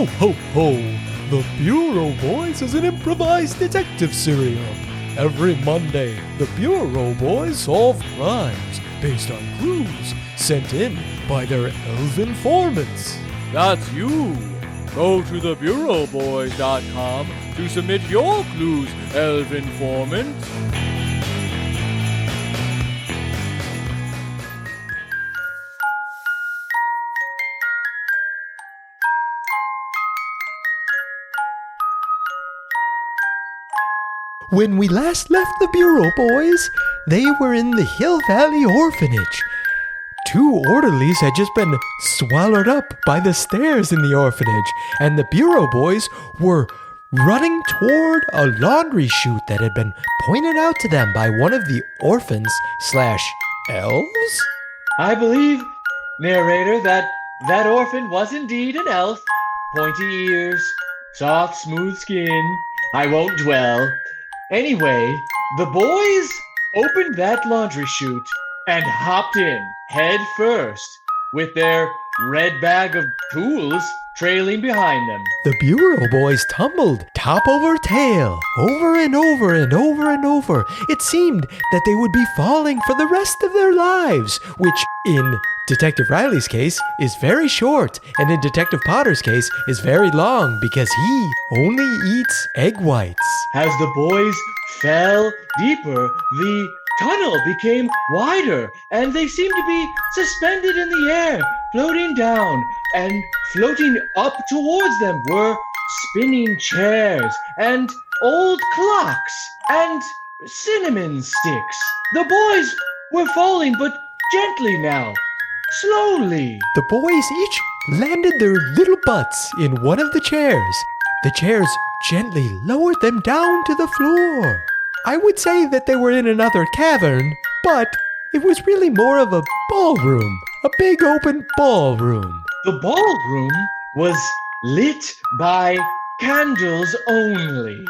Ho, ho, ho! The Bureau Boys is an improvised detective serial. Every Monday, the Bureau Boys solve crimes based on clues sent in by their elf informants. That's you. Go to thebureauboys.com to submit your clues, elf informant. When we last left the Bureau Boys, they were in the Hill Valley Orphanage. 2 orderlies had just been swallowed up by the stairs in the orphanage, and the Bureau Boys were running toward a laundry chute that had been pointed out to them by one of the orphans/elves? I believe, narrator, that orphan was indeed an elf. Pointy ears, soft, smooth skin. I won't dwell. Anyway, the boys opened that laundry chute and hopped in head first with their red bag of tools trailing behind them. The Bureau Boys tumbled top over tail, over and over and over and over. It seemed that they would be falling for the rest of their lives, which in Detective Riley's case is very short, and in Detective Potter's case is very long because he only eats egg whites. As the boys fell deeper, the tunnel became wider, and they seemed to be suspended in the air, floating down, and floating up towards them were spinning chairs and old clocks and cinnamon sticks. The boys were falling, but gently now, slowly. The boys each landed their little butts in one of the chairs. The chairs gently lowered them down to the floor. I would say that they were in another cavern, but it was really more of a ballroom, a big open ballroom. The ballroom was lit by candles only.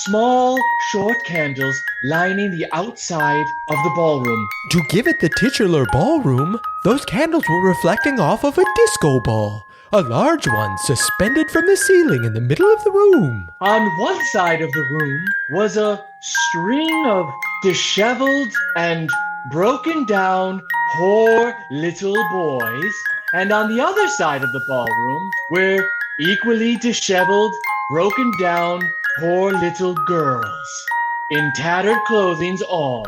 Small, short candles lining the outside of the ballroom. To give it the titular ballroom, those candles were reflecting off of a disco ball, a large one suspended from the ceiling in the middle of the room. On one side of the room was a string of disheveled and broken down poor little boys, and on the other side of the ballroom were equally disheveled, broken down poor little girls, in tattered clothings all,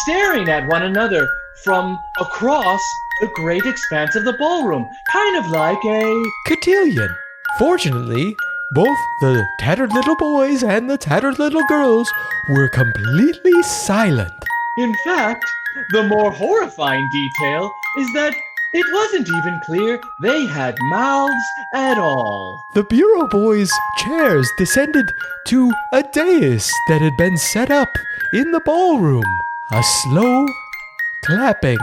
staring at one another from across the great expanse of the ballroom, kind of like a cotillion. Fortunately, both the tattered little boys and the tattered little girls were completely silent. In fact, the more horrifying detail is that it wasn't even clear they had mouths at all. The Bureau Boys' chairs descended to a dais that had been set up in the ballroom. A slow clapping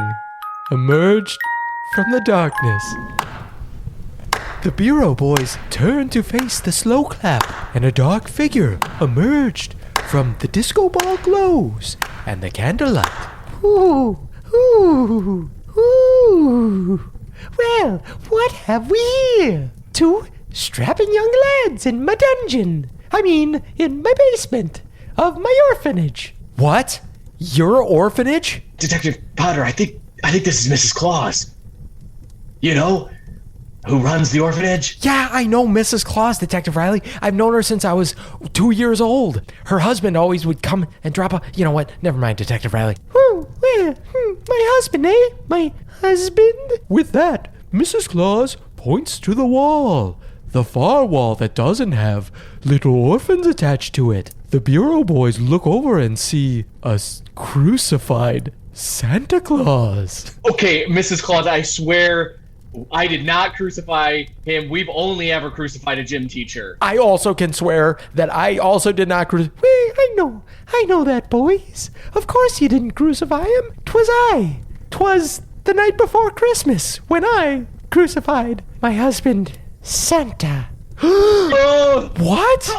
emerged from the darkness. The Bureau Boys turned to face the slow clap, and a dark figure emerged from the disco ball glows and the candlelight. Ooh, ooh, ooh. Well, what have we here? 2 strapping young lads in my dungeon. In my basement of my orphanage. What? Your orphanage? Detective Potter, I think this is Mrs. Claus. You know, who runs the orphanage? Yeah, I know Mrs. Claus, Detective Riley. I've known her since I was 2 years old. Her husband always would come and drop a... You know what? Never mind, Detective Riley. My husband, eh? My husband? With that, Mrs. Claus points to the wall. The far wall that doesn't have little orphans attached to it. The Bureau Boys look over and see a crucified Santa Claus. Okay, Mrs. Claus, I swear I did not crucify him. We've only ever crucified a gym teacher. I also can swear that I also did not crucify... Well, I know that, boys. Of course you didn't crucify him. 'Twas I. 'Twas the night before Christmas when I crucified my husband, Santa. What?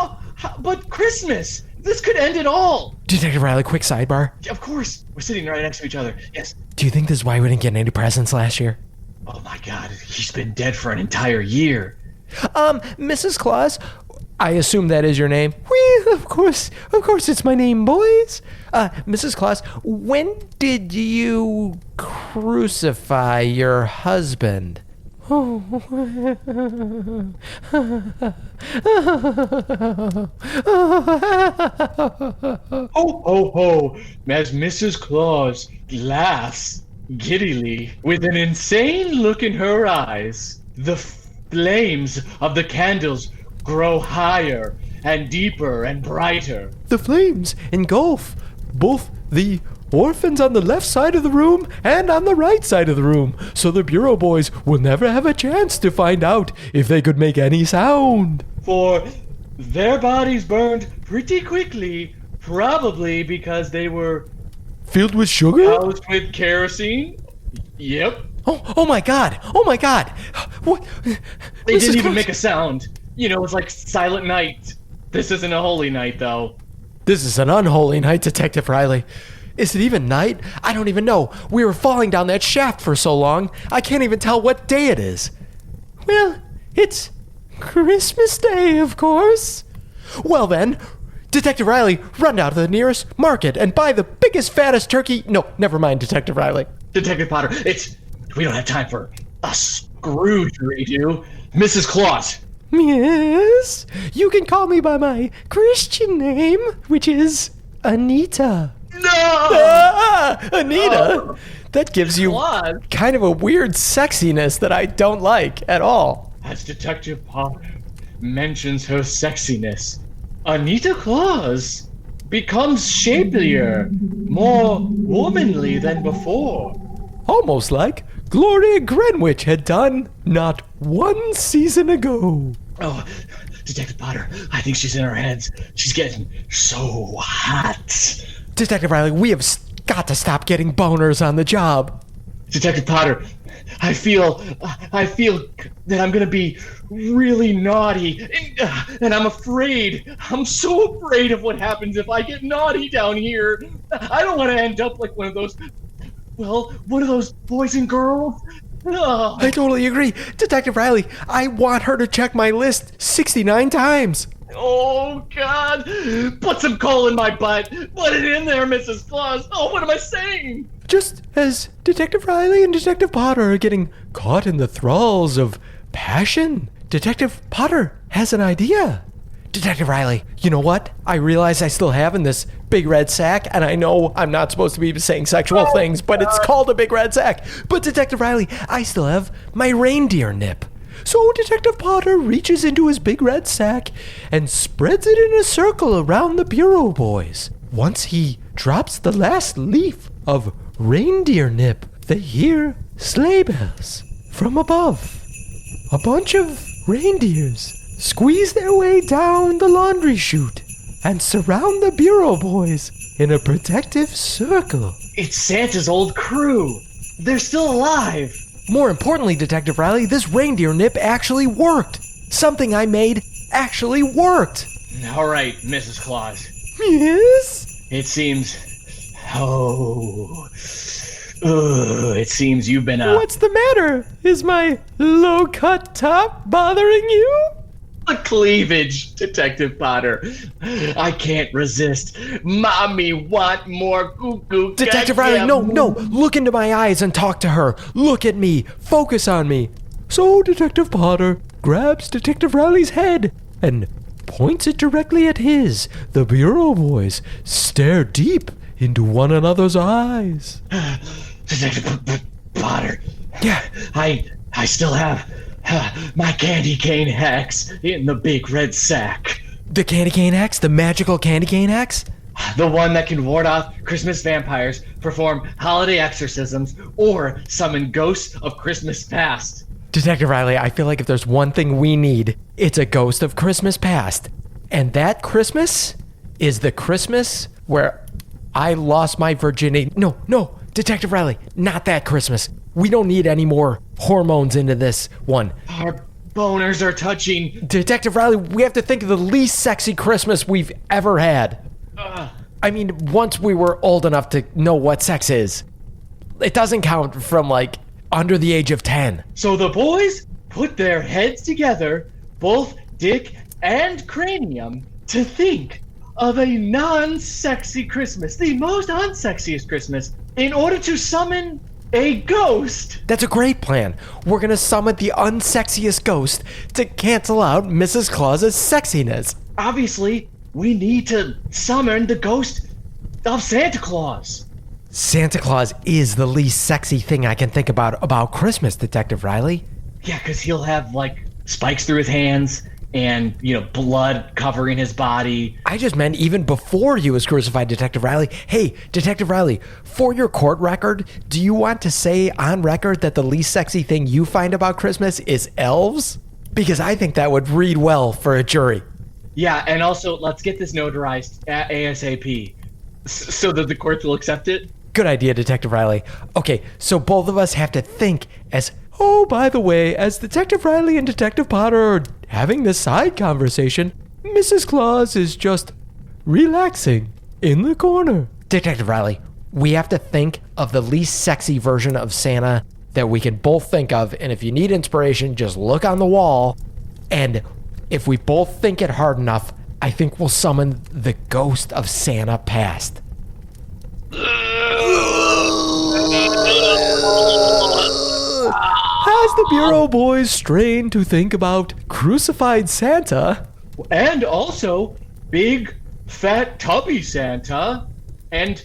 But Christmas! This could end it all! Detective Riley, quick sidebar. Of course, we're sitting right next to each other. Yes. Do you think this is why we didn't get any presents last year? Oh my God, he's been dead for an entire year. Mrs. Claus, I assume that is your name. Well, of course it's my name, boys. Mrs. Claus, when did you crucify your husband? Ho, ho, ho, as Mrs. Claus laughs giddily with an insane look in her eyes. The flames of the candles grow higher and deeper and brighter. The flames engulf both the orphans on the left side of the room and on the right side of the room, so the Bureau Boys will never have a chance to find out if they could make any sound. For their bodies burned pretty quickly, probably because they were Filled with sugar? doused with kerosene. Yep. Oh my god! Oh my god! What? They didn't even Claus- make a sound. You know, it's like Silent Night. This isn't a holy night, though. This is an unholy night, Detective Riley. Is it even night? I don't even know. We were falling down that shaft for so long, I can't even tell what day it is. Well, it's Christmas Day, of course. Well then, Detective Riley, run down to the nearest market and buy the biggest, fattest turkey. No, never mind, Detective Riley. Detective Potter, we don't have time for a Scrooge redo. Mrs. Claus. Yes, you can call me by my Christian name, which is Anita. No! Anita! Oh. That gives you Claus. kind of a weird sexiness that I don't like at all. As Detective Potter mentions her sexiness, Anita Claus becomes shapelier, more womanly than before. Almost like Gloria Greenwich had done not one season ago. Oh, Detective Potter, I think she's in our heads. She's getting so hot. Detective Riley, we have got to stop getting boners on the job. Detective Potter, I feel that I'm gonna be really naughty, and I'm afraid. I'm so afraid of what happens if I get naughty down here. I don't want to end up like one of those boys and girls. Ugh. I totally agree. Detective Riley, I want her to check my list 69 times. Oh, God. Put some coal in my butt. Put it in there, Mrs. Claus. Oh, what am I saying? Just as Detective Riley and Detective Potter are getting caught in the thralls of passion, Detective Potter has an idea. Detective Riley, you know what? I realize I still have in this big red sack, and I know I'm not supposed to be saying sexual things, but it's called a big red sack. But Detective Riley, I still have my reindeer nip. So Detective Potter reaches into his big red sack and spreads it in a circle around the Bureau Boys. Once he drops the last leaf of reindeer nip, they hear sleigh bells from above. A bunch of reindeers squeeze their way down the laundry chute and surround the Bureau Boys in a protective circle. It's Santa's old crew. They're still alive. More importantly, Detective Riley, this reindeer nip actually worked. Something I made actually worked. All right, Mrs. Claus. Yes? It seems... it seems you've been What's the matter? Is my low-cut top bothering you? a cleavage, Detective Potter. I can't resist. Mommy want more goo-goo. Detective goddamn- Riley, no. Look into my eyes and talk to her. Look at me. Focus on me. So Detective Potter grabs Detective Riley's head and points it directly at his. The Bureau Boys stare deep into one another's eyes. Detective Potter. Yeah. I still have my candy cane hacks in the big red sack. The candy cane axe? The magical candy cane axe? The one that can ward off Christmas vampires, perform holiday exorcisms, or summon ghosts of Christmas past. Detective Riley, I feel like if there's one thing we need, it's a ghost of Christmas past. And that Christmas is the Christmas where I lost my virginity. No, Detective Riley, not that Christmas. We don't need any more hormones into this one. Our boners are touching. Detective Riley, we have to think of the least sexy Christmas we've ever had. I mean, once we were old enough to know what sex is. It doesn't count from, like, under the age of 10. So the boys put their heads together, both Dick and Cranium to think of a non-sexy Christmas, the most unsexiest Christmas, in order to summon a ghost. That's a great plan. We're gonna summon the unsexiest ghost to cancel out Mrs. Claus's sexiness. Obviously, we need to summon the ghost of Santa Claus. Santa Claus is the least sexy thing I can think about Christmas, Detective Riley. Yeah, because he'll have, like, spikes through his hands and, blood covering his body. I just meant even before he was crucified, Detective Riley. Hey, Detective Riley, for your court record, do you want to say on record that the least sexy thing you find about Christmas is elves? Because I think that would read well for a jury. Yeah, and also, let's get this notarized ASAP so that the courts will accept it. Good idea, Detective Riley. Okay, so both of us have to think as... Oh, by the way, as Detective Riley and Detective Potter are having this side conversation, Mrs. Claus is just relaxing in the corner. Detective Riley, we have to think of the least sexy version of Santa that we can both think of, and if you need inspiration, just look on the wall, and if we both think it hard enough, I think we'll summon the ghost of Santa past. As the Bureau boys strain to think about crucified Santa, And also, big, fat, tubby Santa, and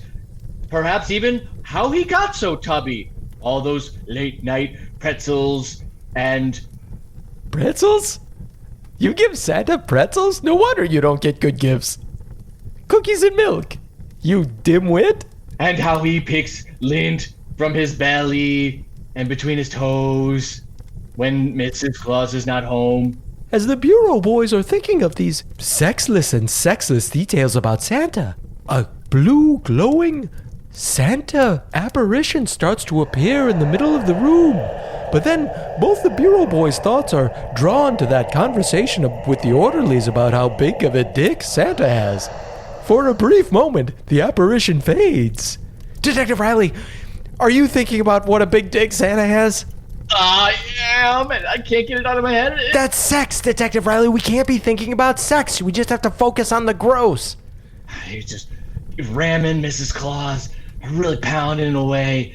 perhaps even how he got so tubby. All those late-night pretzels and... pretzels? You give Santa pretzels? No wonder you don't get good gifts. Cookies and milk, you dimwit. And how he picks lint from his belly and between his toes when Mrs. Claus is not home. As the Bureau boys are thinking of these sexless and sexless details about Santa, a blue glowing Santa apparition starts to appear in the middle of the room. But then both the Bureau boys' thoughts are drawn to that conversation with the orderlies about how big of a dick Santa has. For a brief moment, the apparition fades. Detective Riley, are you thinking about what a big dick Santa has? I am, and I can't get it out of my head. That's sex, Detective Riley. We can't be thinking about sex. We just have to focus on the gross. He's just ramming Mrs. Claus, really pounding away.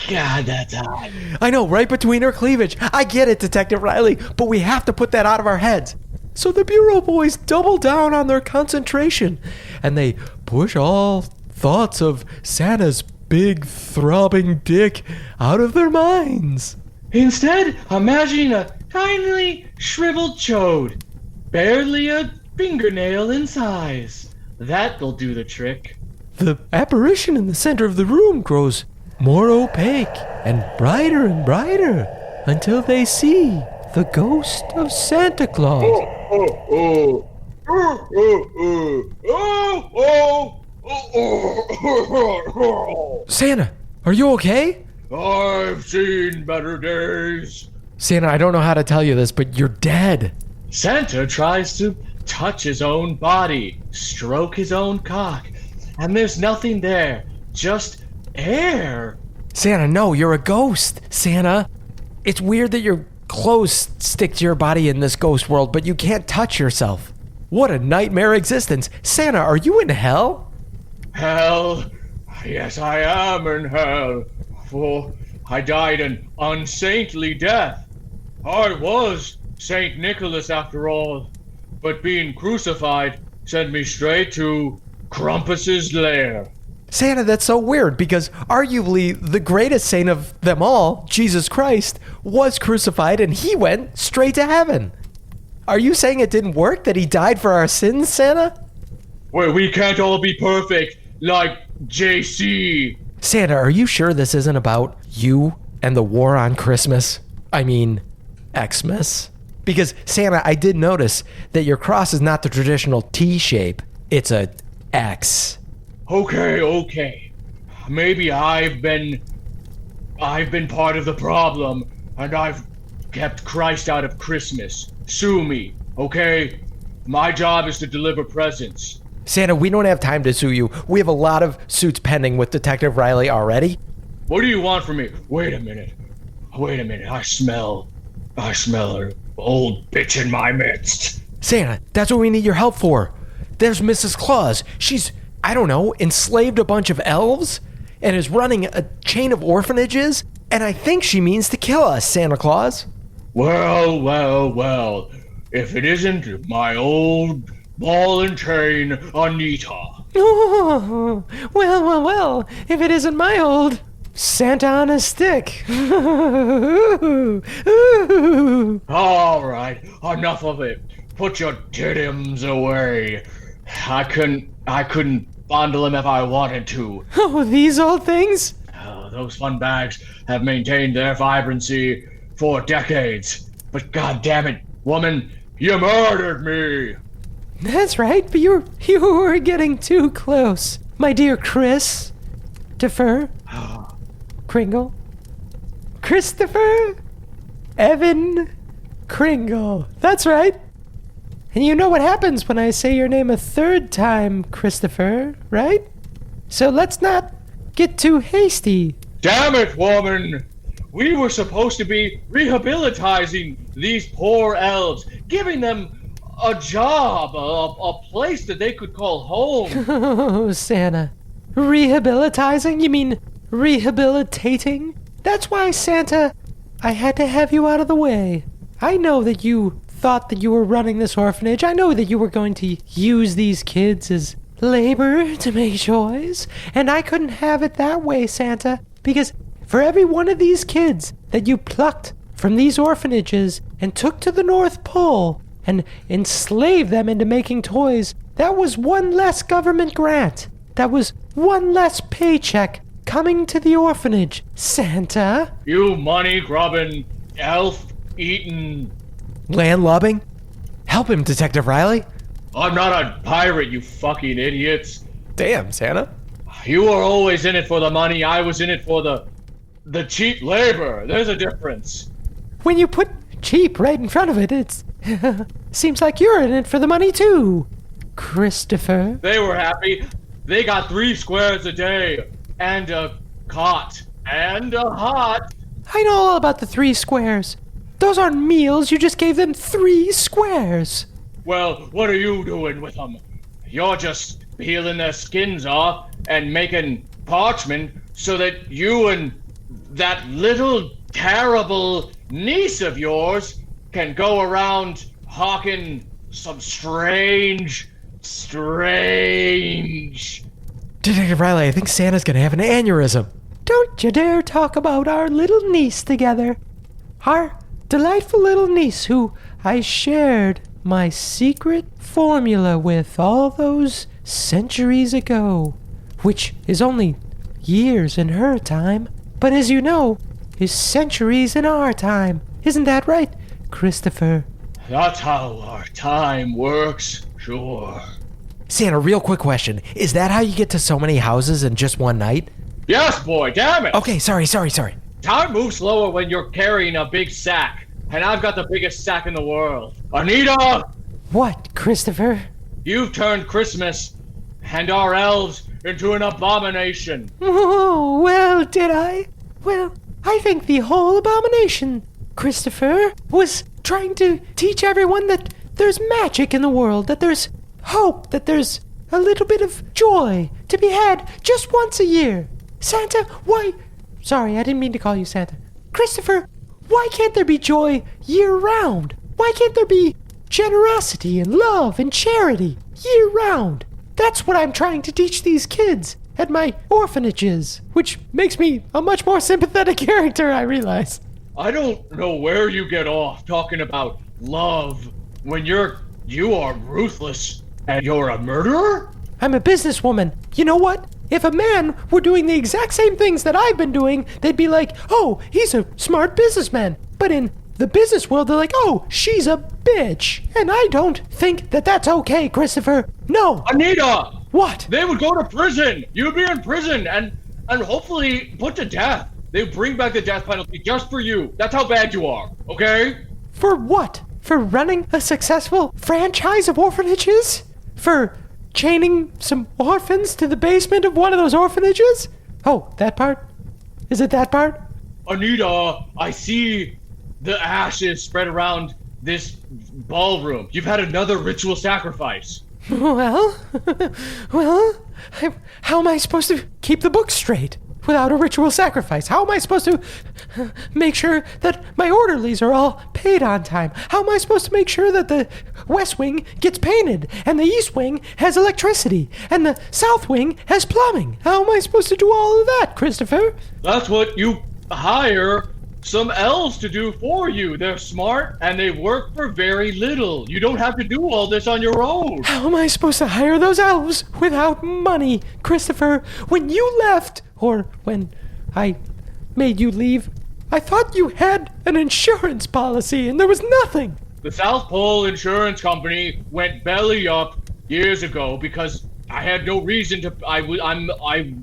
God, that's hot. I know, right between her cleavage. I get it, Detective Riley, but we have to put that out of our heads. So the Bureau boys double down on their concentration, and they push all thoughts of Santa's big throbbing dick out of their minds. Instead, imagining a tiny shriveled chode, barely a fingernail in size. That'll do the trick. The apparition in the center of the room grows more opaque and brighter until they see the ghost of Santa Claus. Santa, are you okay? I've seen better days. Santa, I don't know how to tell you this, but you're dead. Santa tries to touch his own body, stroke his own cock, and there's nothing there, just air. Santa, no, you're a ghost, Santa. It's weird that your clothes stick to your body in this ghost world, but you can't touch yourself. What a nightmare existence. Santa, are you in hell? Hell? Yes, I am in hell, for I died an unsaintly death. I was Saint Nicholas after all, but being crucified sent me straight to Krampus's lair. Santa, that's so weird because arguably the greatest saint of them all, Jesus Christ, was crucified and he went straight to heaven. Are you saying it didn't work, that he died for our sins, Santa? Wait, we can't all be perfect like JC. Santa, are you sure this isn't about you and the war on Christmas? I mean, Xmas? Because, Santa, I did notice that your cross is not the traditional T shape. It's a X. Okay. Maybe I've been part of the problem, and I've kept Christ out of Christmas. Sue me, okay? My job is to deliver presents. Santa, we don't have time to sue you. We have a lot of suits pending with Detective Riley already. What do you want from me? Wait a minute. I smell old bitch in my midst. Santa, that's what we need your help for. There's Mrs. Claus. She's, I don't know, enslaved a bunch of elves and is running a chain of orphanages, and I think she means to kill us, Santa Claus. Well, well, well. If it isn't my old ball and chain, Anita. Oh, well, if it isn't my old Santa on a stick. All right, enough of it. Put your tittims away. I couldn't fondle him if I wanted to. Oh, these old things? Those fun bags have maintained their vibrancy for decades. But god damn it, woman, you murdered me. That's right, but you were getting too close. My dear Chris. Kringle. Christopher Evan Kringle. That's right. And you know what happens when I say your name a third time, Christopher, right? So let's not get too hasty. Damn it, woman! We were supposed to be rehabilitizing these poor elves, giving them a job, a place that they could call home. Oh, Santa. Rehabilitizing? You mean rehabilitating? That's why, Santa, I had to have you out of the way. I know that you thought that you were running this orphanage. I know that you were going to use these kids as labor to make toys. And I couldn't have it that way, Santa, because for every one of these kids that you plucked from these orphanages and took to the North Pole and enslaved them into making toys, that was one less government grant. That was one less paycheck coming to the orphanage, Santa. You money-grubbing, elf-eating... Landlubbing? Help him, Detective Riley. I'm not a pirate, you fucking idiots. Damn, Santa. You were always in it for the money. I was in it for the cheap labor. There's a difference. When you put cheap right in front of it, it's seems like you're in it for the money too, Christopher. They were happy. They got 3 squares a day, and a cot, and a hot. I know all about the 3 squares. Those aren't meals, you just gave them 3 squares. Well, what are you doing with them? You're just peeling their skins off and making parchment so that you and that little terrible niece of yours can go around hawking some strange... Detective Riley, I think Santa's gonna have an aneurysm. Don't you dare talk about our little niece together. Our delightful little niece who I shared my secret formula with all those centuries ago, which is only years in her time, but as you know, is centuries in our time. Isn't that right, Christopher? That's how our time works, sure. Santa, real quick question. Is that how you get to so many houses in just one night? Yes, boy, damn it! Okay, sorry. Time moves slower when you're carrying a big sack, and I've got the biggest sack in the world. Anita! What, Christopher? You've turned Christmas and our elves into an abomination. Oh, well, did I? Well, I think the whole abomination, Christopher, was trying to teach everyone that there's magic in the world, that there's hope, that there's a little bit of joy to be had just once a year. Santa, why... Sorry, I didn't mean to call you Santa. Christopher, why can't there be joy year-round? Why can't there be generosity and love and charity year-round? That's what I'm trying to teach these kids at my orphanages, which makes me a much more sympathetic character, I realize. I don't know where you get off talking about love when you are ruthless and you're a murderer? I'm a businesswoman. You know what? If a man were doing the exact same things that I've been doing, they'd be like, oh, he's a smart businessman. But in the business world, they're like, oh, she's a bitch. And I don't think that that's okay, Christopher. No. Anita! What? They would go to prison. You'd be in prison and hopefully put to death. They bring back the death penalty just for you. That's how bad you are, okay? For what? For running a successful franchise of orphanages? For chaining some orphans to the basement of one of those orphanages? Oh, that part? Is it that part? Anita, I see the ashes spread around this ballroom. You've had another ritual sacrifice. Well, how am I supposed to keep the book straight without a ritual sacrifice? How am I supposed to make sure that my orderlies are all paid on time? How am I supposed to make sure that the West Wing gets painted and the East Wing has electricity and the South Wing has plumbing? How am I supposed to do all of that, Christopher? That's what you hire some elves to do for you. They're smart and they work for very little. You don't have to do all this on your own. How am I supposed to hire those elves without money, Christopher? When you left, or when I made you leave, I thought you had an insurance policy and there was nothing. The South Pole Insurance Company went belly up years ago because I had no reason to. I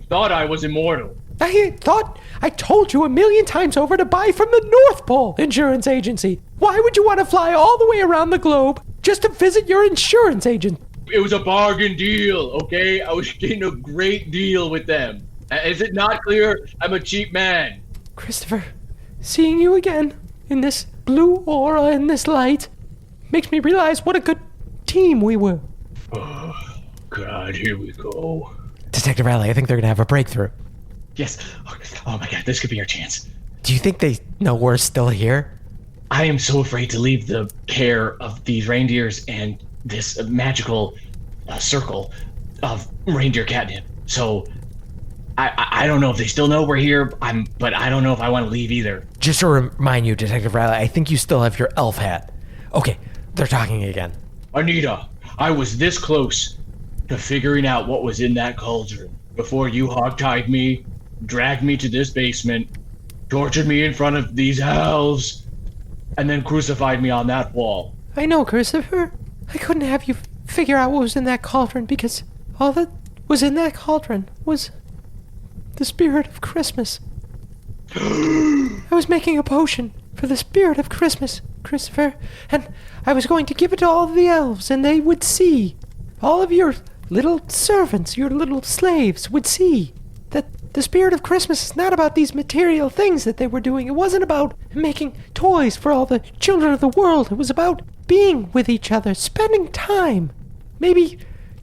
thought I was immortal. I told you 1,000,000 times over to buy from the North Pole Insurance Agency. Why would you want to fly all the way around the globe just to visit your insurance agent? It was a bargain deal, okay? I was getting a great deal with them. Is it not clear? I'm a cheap man. Christopher, seeing you again in this blue aura in this light makes me realize what a good team we were. Oh, God, here we go. Detective Riley, I think they're going to have a breakthrough. Yes. Oh my God, this could be our chance. Do you think they know we're still here? I am so afraid to leave the care of these reindeers and this magical circle of reindeer catnip. So I don't know if they still know we're here. But I don't know if I want to leave either. Just to remind you, Detective Riley, I think you still have your elf hat. Okay, they're talking again. Anita, I was this close to figuring out what was in that cauldron before you hogtied me, dragged me to this basement, tortured me in front of these elves, and then crucified me on that wall. I know, Christopher. I couldn't have you figure out what was in that cauldron because all that was in that cauldron was the spirit of Christmas. I was making a potion for the spirit of Christmas, Christopher, and I was going to give it to all of the elves, and they would see. All of your little servants, your little slaves would see that the spirit of Christmas is not about these material things that they were doing. It wasn't about making toys for all the children of the world. It was about being with each other, spending time, maybe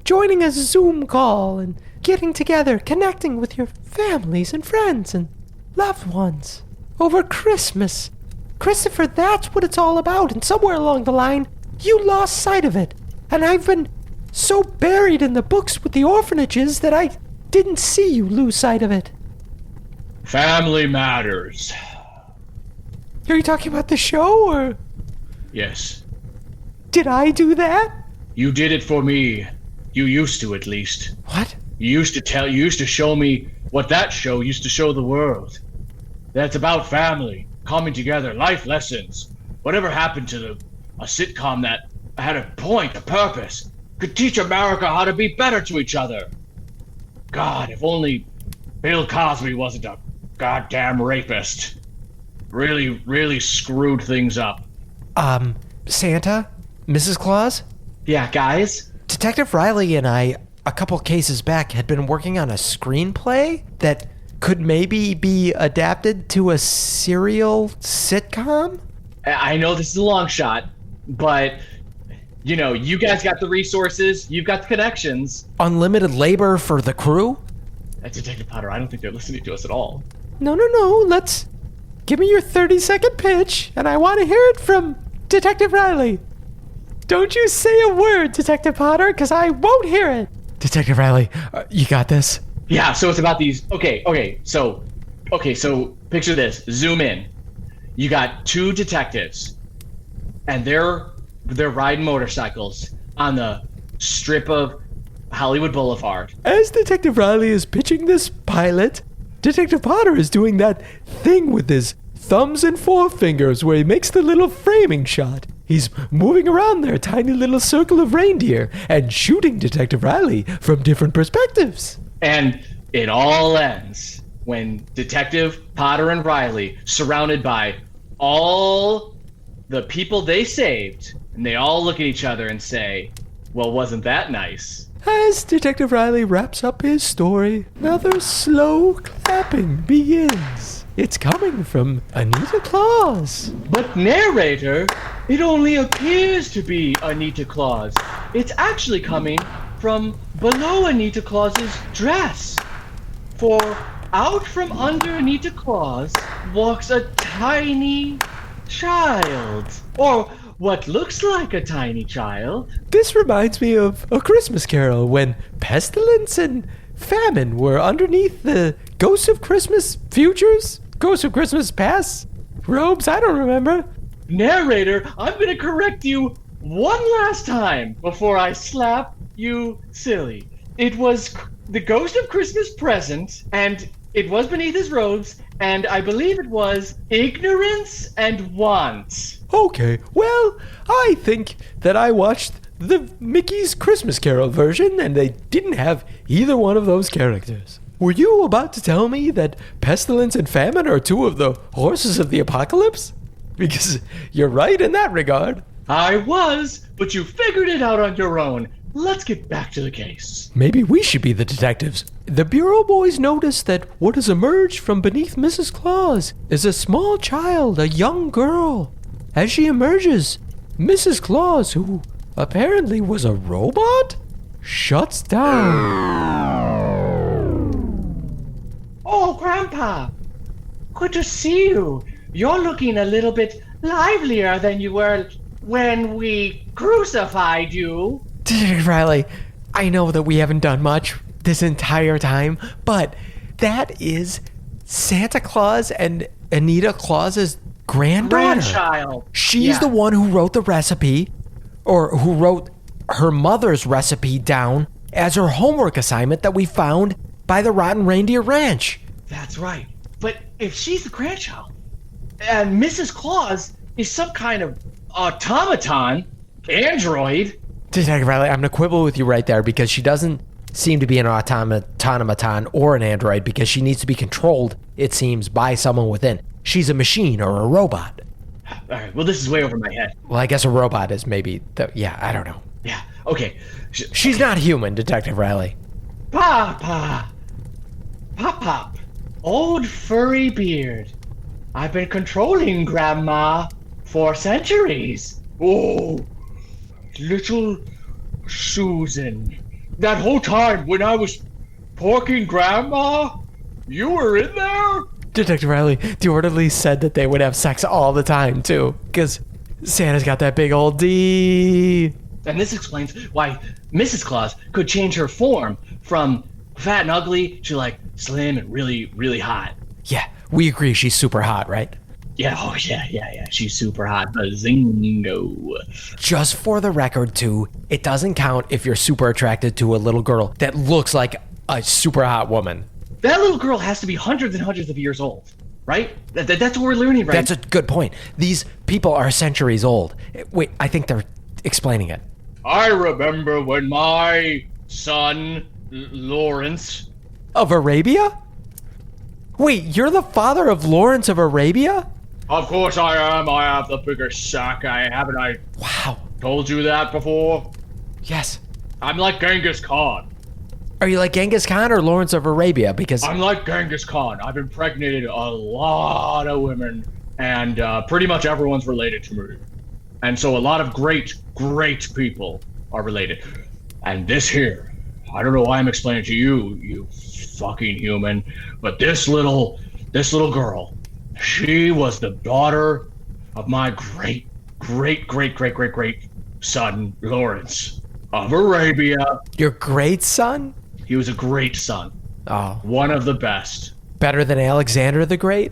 joining a Zoom call and getting together, connecting with your families and friends and loved ones over Christmas. Christopher, that's what it's all about. And somewhere along the line, you lost sight of it. And I've been so buried in the books with the orphanages that I didn't see you lose sight of it. Family matters. Are you talking about the show, or Yes. did I do that? You did it for me. You used to, at least. What? You used to show me what that show used to show the world. That's about family, coming together, life lessons. Whatever happened to a sitcom that had a point, a purpose, could teach America how to be better to each other? God, if only Bill Cosby wasn't a goddamn rapist. Really, really screwed things up. Santa? Mrs. Claus? Yeah, guys? Detective Riley and I, a couple cases back, had been working on a screenplay that could maybe be adapted to a serial sitcom? I know this is a long shot, but, you know, you guys got the resources, you've got the connections. Unlimited labor for the crew? Detective Potter, I don't think they're listening to us at all. No, let's... Give me your 30-second pitch, and I want to hear it from Detective Riley. Don't you say a word, Detective Potter, because I won't hear it. Detective Riley, you got this? Yeah, so it's about these... Okay, so picture this. Zoom in. You got two detectives, and they're riding motorcycles on the strip of Hollywood Boulevard. As Detective Riley is pitching this pilot, Detective Potter is doing that thing with his thumbs and forefingers where he makes the little framing shot. He's moving around their tiny little circle of reindeer and shooting Detective Riley from different perspectives. And it all ends when Detective Potter and Riley, surrounded by all the people they saved, and they all look at each other and say, well, wasn't that nice? As Detective Riley wraps up his story, another slow clapping begins. it's coming from Anita Claus. But narrator, it only appears to be Anita Claus. It's actually coming from below Anita Claus's dress. For out from under Anita Claus walks a tiny child. Or what looks like a tiny child. This reminds me of A Christmas Carol when pestilence and famine were underneath the Ghost of Christmas Futures? Ghost of Christmas Past? Robes? I don't remember. Narrator, I'm gonna correct you one last time before I slap you silly. It was the Ghost of Christmas Present, and it was beneath his robes, and I believe it was ignorance and want. Okay, well, I think that I watched the Mickey's Christmas Carol version and they didn't have either one of those characters. Were you about to tell me that pestilence and famine are two of the horses of the apocalypse? Because you're right in that regard. I was, but you figured it out on your own. Let's get back to the case. Maybe we should be the detectives. The Bureau boys notice that what has emerged from beneath Mrs. Claus is a small child, a young girl. As she emerges, Mrs. Claus, who apparently was a robot, shuts down. Oh, Grandpa, good to see you. You're looking a little bit livelier than you were when we crucified you. Detective Riley, I know that we haven't done much this entire time, but that is Santa Claus and Anita Claus's granddaughter. Grandchild. She's the one who wrote the recipe, or who wrote her mother's recipe down as her homework assignment that we found by the Rotten Reindeer Ranch. That's right. But if she's the grandchild, and Mrs. Claus is some kind of automaton, android. Detective Riley, I'm going to quibble with you right there because she doesn't seem to be an automaton or an android because she needs to be controlled, it seems, by someone within. She's a machine or a robot. All right, well, this is way over my head. Well, I guess a robot is maybe I don't know. Yeah, okay. She's not human, Detective Riley. Pop, old furry beard. I've been controlling Grandma for centuries. Oh, little Susan. That whole time when I was porking Grandma, you were in there? Detective Riley, the orderlies said that they would have sex all the time, too, because Santa's got that big old D. And this explains why Mrs. Claus could change her form from fat and ugly to, like, slim and really, really hot. Yeah, we agree she's super hot, right? Yeah, oh, yeah. She's super hot. Bazingo. Just for the record, too, it doesn't count if you're super attracted to a little girl that looks like a super hot woman. That little girl has to be hundreds and hundreds of years old, right? That's what we're learning, right? That's a good point. These people are centuries old. Wait, I think they're explaining it. I remember when my son, Lawrence... Of Arabia? Wait, you're the father of Lawrence of Arabia? Of course I am. I have the biggest sack. Haven't I Wow. told you that before? Yes. I'm like Genghis Khan. Are you like Genghis Khan or Lawrence of Arabia? Because I'm like Genghis Khan. I've impregnated a lot of women, and pretty much everyone's related to me. And so a lot of great people are related. And this here, I don't know why I'm explaining to you, you fucking human, but this little girl, she was the daughter of my great son, Lawrence of Arabia. your great son? He was a great son. Oh. One of the best. Better than Alexander the Great?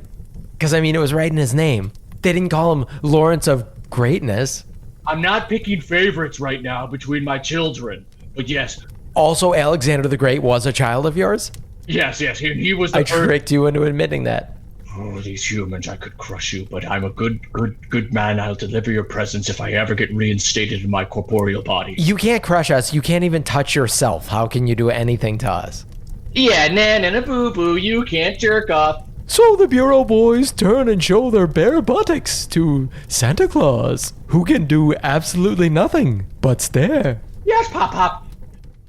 Because, I mean, it was right in his name. They didn't call him Lawrence of Greatness. I'm not picking favorites right now between my children, but yes. Also, Alexander the Great was a child of yours? Yes, he was the I first. tricked you into admitting that. Oh, these humans, I could crush you, but I'm a good man. I'll deliver your presents if I ever get reinstated in my corporeal body. You can't crush us. You can't even touch yourself. How can you do anything to us? Yeah, na boo boo, you can't jerk off. So the Bureau boys turn and show their bare buttocks to Santa Claus, who can do absolutely nothing but stare. Yes, Pop.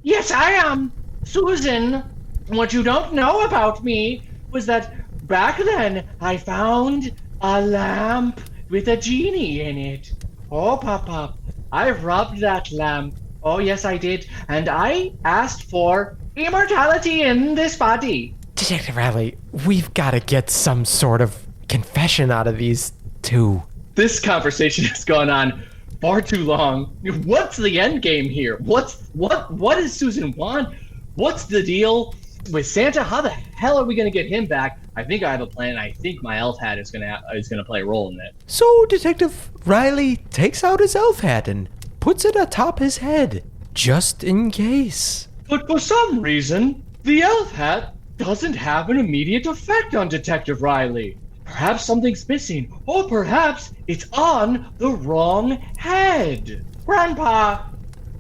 Yes, I am. Susan, what you don't know about me was that back then, I found a lamp with a genie in it. Oh, Pop, I rubbed that lamp. Oh, yes, I did. And I asked for immortality in this body. Detective Riley, we've got to get some sort of confession out of these two. This conversation has gone on far too long. What's the end game here? What does Susan want? What's the deal with Santa? How the hell are we gonna get him back? I think I have a plan. I think my elf hat is gonna play a role in it. So Detective Riley takes out his elf hat and puts it atop his head, just in case. But for some reason, the elf hat doesn't have an immediate effect on Detective Riley. Perhaps something's missing, or perhaps it's on the wrong head. Grandpa,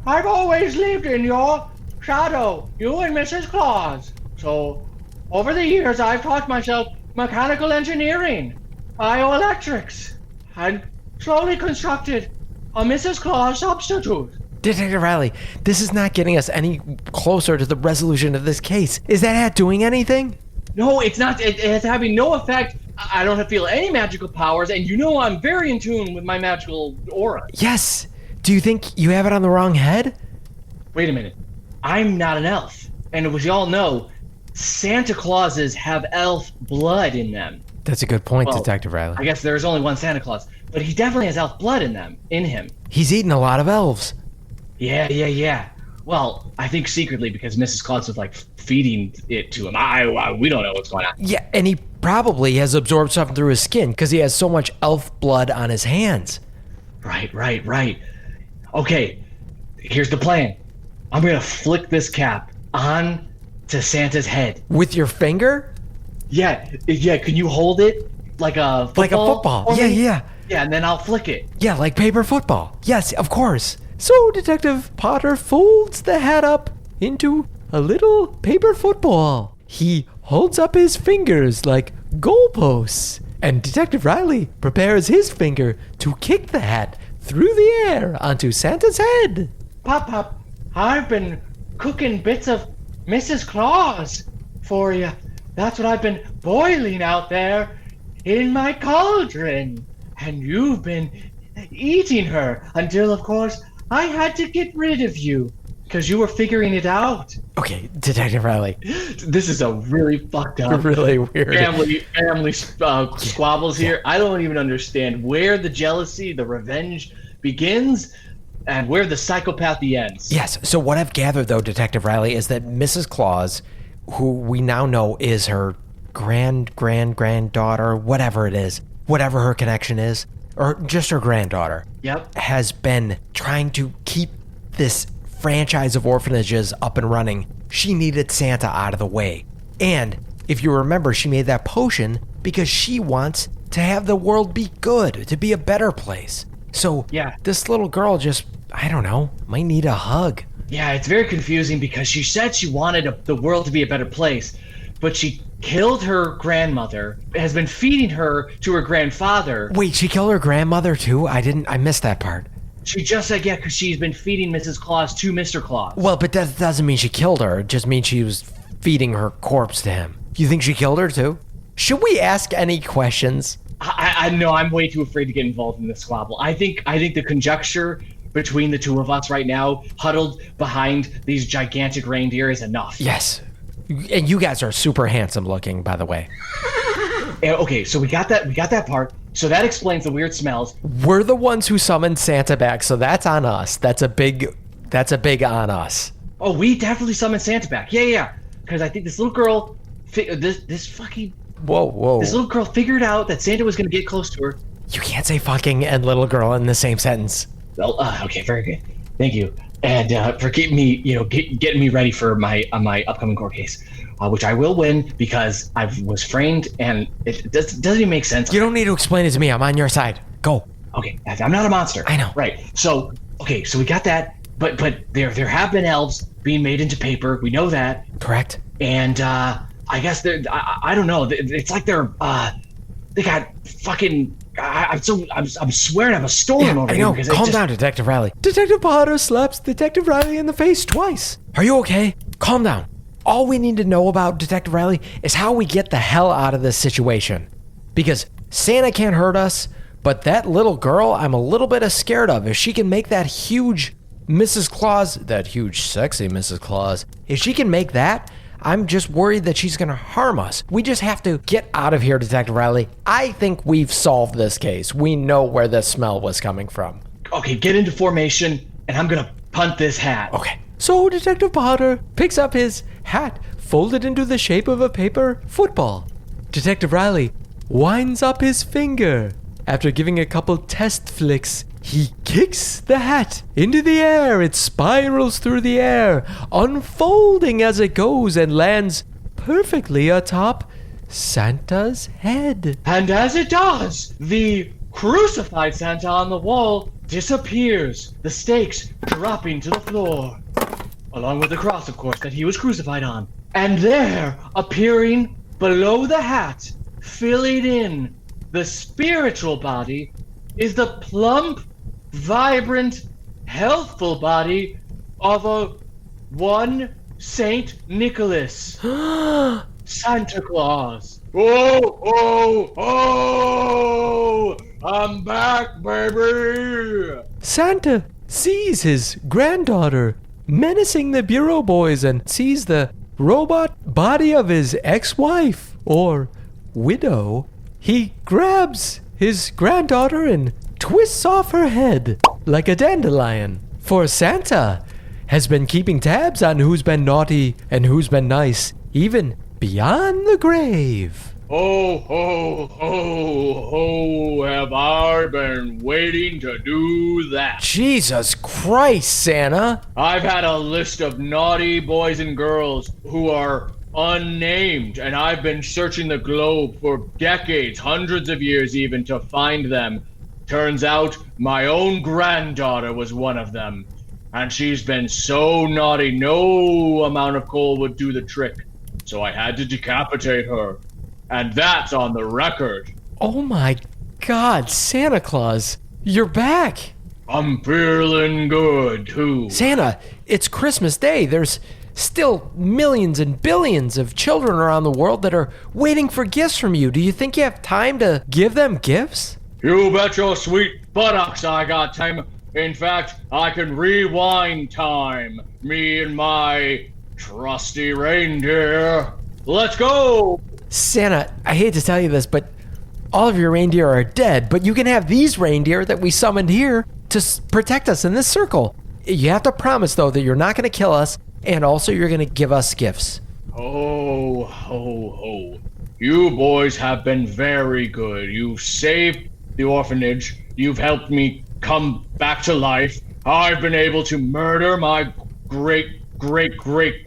I've always lived in your shadow, you and Mrs. Claus. So, over the years, I've taught myself mechanical engineering, bioelectrics, and slowly constructed a Mrs. Claus substitute. Detective Riley, this is not getting us any closer to the resolution of this case. Is that hat doing anything? No, it's not. It's having no effect. I don't feel any magical powers, and you know I'm very in tune with my magical aura. Yes. Do you think you have it on the wrong head? Wait a minute. I'm not an elf. And as you all know, Santa Clauses have elf blood in them. That's a good point, Well, Detective Riley. I guess there's only one Santa Claus, but he definitely has elf blood in him. He's eaten a lot of elves. Yeah. Well, I think secretly because Mrs. Claus was like feeding it to him. We don't know what's going on. Yeah, and he probably has absorbed something through his skin because he has so much elf blood on his hands. Right. Okay, here's the plan. I'm gonna flick this cap on to Santa's head. With your finger? Yeah. Can you hold it like a football? Like a football. for me? Yeah. Yeah, and then I'll flick it. Yeah, like paper football. Yes, of course. So Detective Potter folds the hat up into a little paper football. He holds up his fingers like goalposts, and Detective Riley prepares his finger to kick the hat through the air onto Santa's head. Pop, I've been cooking bits of Mrs. Claus for you. That's what I've been boiling out there in my cauldron. And you've been eating her until, of course, I had to get rid of you because you were figuring it out. Okay, Detective Riley. This is a really fucked up Really weird. family squabbles here. I don't even understand where the jealousy, the revenge begins and where the psychopathy ends. Yes, so what I've gathered, though, Detective Riley, is that Mrs. Claus, who we now know is her granddaughter, whatever it is, whatever her connection is, or just her granddaughter, Yep. has been trying to keep this franchise of orphanages up and running. She needed Santa out of the way. And if you remember, she made that potion because she wants to have the world be good, to be a better place. So Yeah. this little girl just, I don't know, might need a hug. Yeah, it's very confusing because she said she wanted the world to be a better place, but she killed her grandmother, has been feeding her to her grandfather. Wait, she killed her grandmother too? I missed that part. She just said, yeah, because she's been feeding Mrs. Claus to Mr. Claus. Well, but that doesn't mean she killed her. It just means she was feeding her corpse to him. You think she killed her too? Should we ask any questions? I know I'm way too afraid to get involved in this squabble. I think the conjecture between the two of us right now, huddled behind these gigantic reindeer, is enough. Yes. And you guys are super handsome looking, by the way. Okay, so we got that part. So that explains the weird smells. We're the ones who summoned Santa back, so that's on us. That's a big on us. Oh, we definitely summoned Santa back. Yeah. Because I think this little girl, this fucking Whoa. This little girl figured out that Santa was going to get close to her. You can't say fucking and little girl in the same sentence. Well, okay, very good. Thank you. And for keeping me, getting me ready for my upcoming court case, which I will win because I was framed, and it doesn't even make sense. You don't need to explain it to me. I'm on your side. Go. Okay, I'm not a monster. I know. Right. So we got that, but there have been elves being made into paper. We know that. Correct. And I guess I don't know. It's like they got fucking. I'm swearing I have a storm over I here. know. Because Calm down, Detective Riley. Detective Potter slaps Detective Riley in the face twice. Are you okay? Calm down. all we need to know about, Detective Riley, is how we get the hell out of this situation. Because Santa can't hurt us, but that little girl I'm a little bit scared of. If she can make that huge Mrs. Claus, that huge sexy Mrs. Claus, if she can make that, I'm just worried that she's going to harm us. We just have to get out of here, Detective Riley. I think we've solved this case. We know where the smell was coming from. Okay, get into formation, and I'm gonna punt this hat. Okay. So Detective Potter picks up his hat, folded into the shape of a paper football. Detective Riley winds up his finger. After giving a couple test flicks, he kicks the hat into the air. It spirals through the air, unfolding as it goes and lands perfectly atop Santa's head. And as it does, the crucified Santa on the wall disappears, the stakes dropping to the floor, along with the cross, of course, that he was crucified on. And there, appearing below the hat, filling in the spiritual body, is the plump, vibrant, healthful body of one Saint Nicholas. Santa Claus. Oh, oh, oh! I'm back, baby! Santa sees his granddaughter menacing the Bureau boys and sees the robot body of his ex-wife, or widow. He grabs his granddaughter and twists off her head like a dandelion. For Santa has been keeping tabs on who's been naughty and who's been nice, even beyond the grave. Ho, ho, ho, ho, have I been waiting to do that. Jesus Christ, Santa. I've had a list of naughty boys and girls who are unnamed, and I've been searching the globe for decades, hundreds of years even, to find them. Turns out my own granddaughter was one of them, and she's been so naughty no amount of coal would do the trick, so I had to decapitate her. And that's on the record. Oh my God, Santa Claus, you're back. I'm feeling good, too. Santa, it's Christmas Day. There's still millions and billions of children around the world that are waiting for gifts from you. Do you think you have time to give them gifts? You bet your sweet buttocks I got time. In fact, I can rewind time. Me and my trusty reindeer. Let's go! Santa, I hate to tell you this, but all of your reindeer are dead, but you can have these reindeer that we summoned here to protect us in this circle. You have to promise, though, that you're not going to kill us, and also you're going to give us gifts. Ho, ho, ho. You boys have been very good. You've saved the orphanage. You've helped me come back to life. I've been able to murder my great grandchild,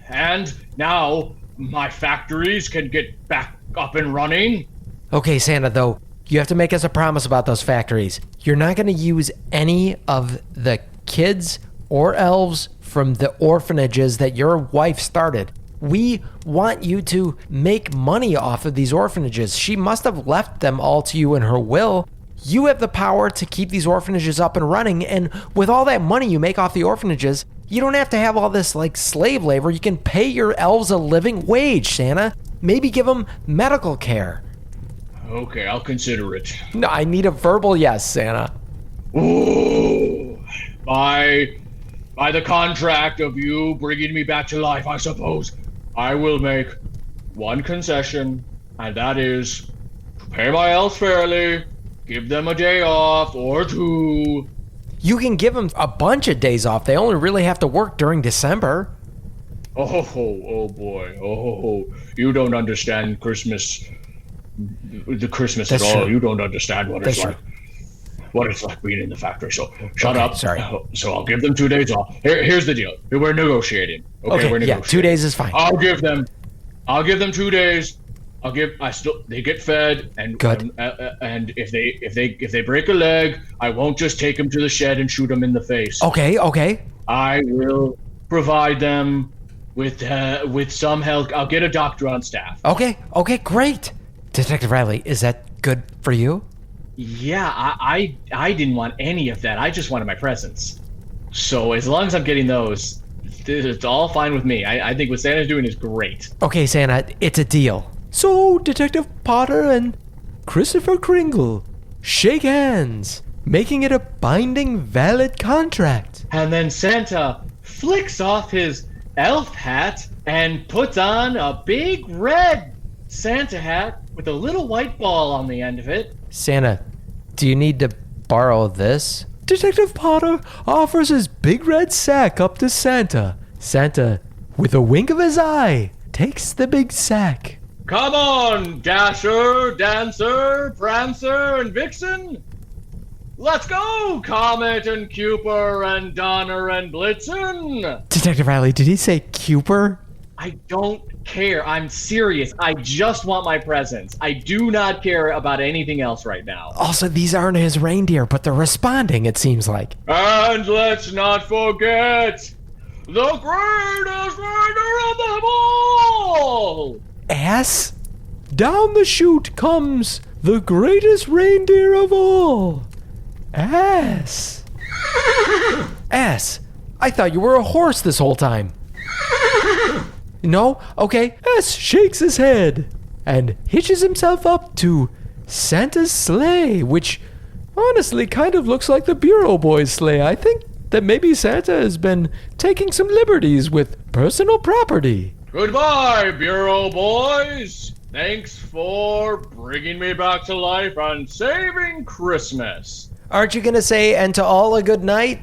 and now my factories can get back up and running. Okay, Santa, though, you have to make us a promise about those factories. You're not going to use any of the kids or elves from the orphanages that your wife started. We want you to make money off of these orphanages. She must have left them all to you in her will. You have the power to keep these orphanages up and running, and with all that money you make off the orphanages, you don't have to have all this like slave labor. You can pay your elves a living wage, Santa. Maybe give them medical care. Okay, I'll consider it. No, I need a verbal yes, Santa. Ooh, by the contract of you bringing me back to life, I suppose, I will make one concession, and that is to pay my elves fairly, give them a day off or two. You can give them a bunch of days off. They only really have to work during December. Oh boy. Oh, you don't understand Christmas. The Christmas That's at all. true. You don't understand what That's it's like. What it's like being in the factory. So shut Okay, up. sorry. So I'll give them 2 days off. Here's the deal. We're negotiating. Okay, we're yeah, negotiating. 2 days is fine. I'll give them 2 days. They get fed, and Good. and if they break a leg, I won't just take them to the shed and shoot them in the face. Okay. I will provide them with some help. I'll get a doctor on staff. Okay, great. Detective Riley, is that good for you? Yeah, I didn't want any of that. I just wanted my presents. So as long as I'm getting those, it's all fine with me. I think what Santa's doing is great. Okay, Santa, it's a deal. So Detective Potter and Christopher Kringle shake hands, making it a binding, valid contract. And then Santa flicks off his elf hat and puts on a big red Santa hat with a little white ball on the end of it. Santa, do you need to borrow this? Detective Potter offers his big red sack up to Santa. Santa, with a wink of his eye, takes the big sack. Come on, Dasher, Dancer, Prancer, and Vixen. Let's go, Comet and Cupid and Donner and Blitzen. Detective Riley, did he say Cupid? I don't care. I'm serious. I just want my presents. I do not care about anything else right now. Also, these aren't his reindeer, but they're responding, it seems like. And let's not forget the greatest reindeer of them all. Ass? Down the chute comes the greatest reindeer of all. Ass. Ass, I thought you were a horse this whole time. No? Okay. Ass shakes his head and hitches himself up to Santa's sleigh, which honestly kind of looks like the Bureau Boys' sleigh. I think that maybe Santa has been taking some liberties with personal property. Goodbye, Bureau Boys. Thanks for bringing me back to life and saving Christmas. Aren't you gonna say, and to all a good night?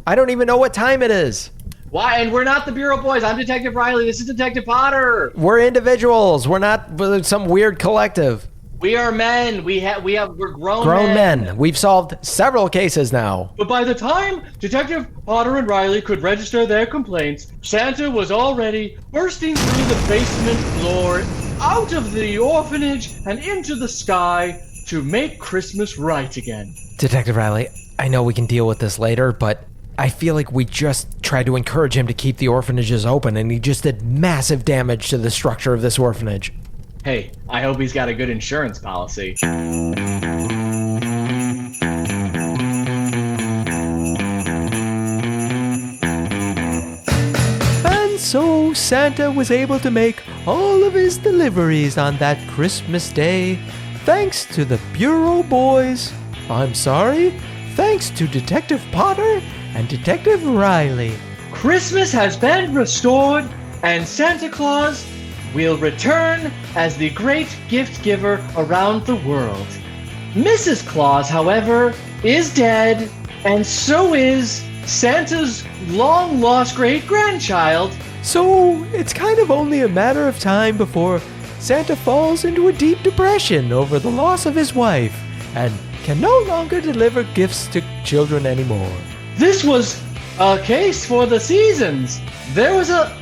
I don't even know what time it is. Why? And we're not the Bureau Boys. I'm Detective Riley. This is Detective Potter. We're individuals. We're not some weird collective. We are men. We're grown Men. We've solved several cases now. But by the time Detective Potter and Riley could register their complaints, Santa was already bursting through the basement floor, out of the orphanage, and into the sky to make Christmas right again. Detective Riley, I know we can deal with this later, but I feel like we just tried to encourage him to keep the orphanages open, and he just did massive damage to the structure of this orphanage. Hey, I hope he's got a good insurance policy. And so Santa was able to make all of his deliveries on that Christmas day, thanks to the Bureau Boys. I'm sorry, thanks to Detective Potter and Detective Riley. Christmas has been restored, and Santa Claus will return as the great gift giver around the world. Mrs. Claus, however, is dead, and so is Santa's long-lost great-grandchild. So it's kind of only a matter of time before Santa falls into a deep depression over the loss of his wife and can no longer deliver gifts to children anymore. This was a case for the seasons. There was a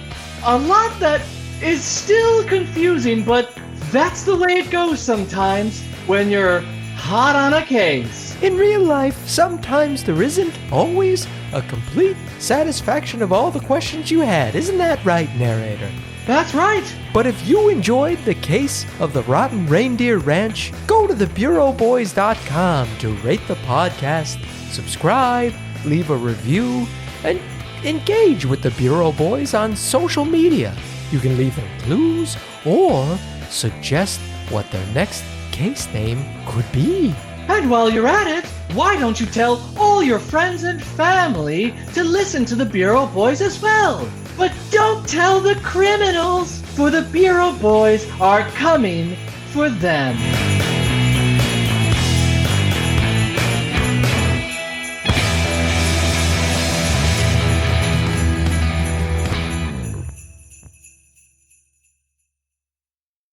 lot that is still confusing, but that's the way it goes sometimes when you're hot on a case. In real life, sometimes there isn't always a complete satisfaction of all the questions you had. Isn't that right, narrator? That's right. But if you enjoyed the case of the Rotten Reindeer Ranch, go to thebureauboys.com to rate the podcast, subscribe, leave a review, and engage with the Bureau Boys on social media. You can leave them clues or suggest what their next case name could be. And while you're at it, why don't you tell all your friends and family to listen to the Bureau Boys as well? But don't tell the criminals, for the Bureau Boys are coming for them.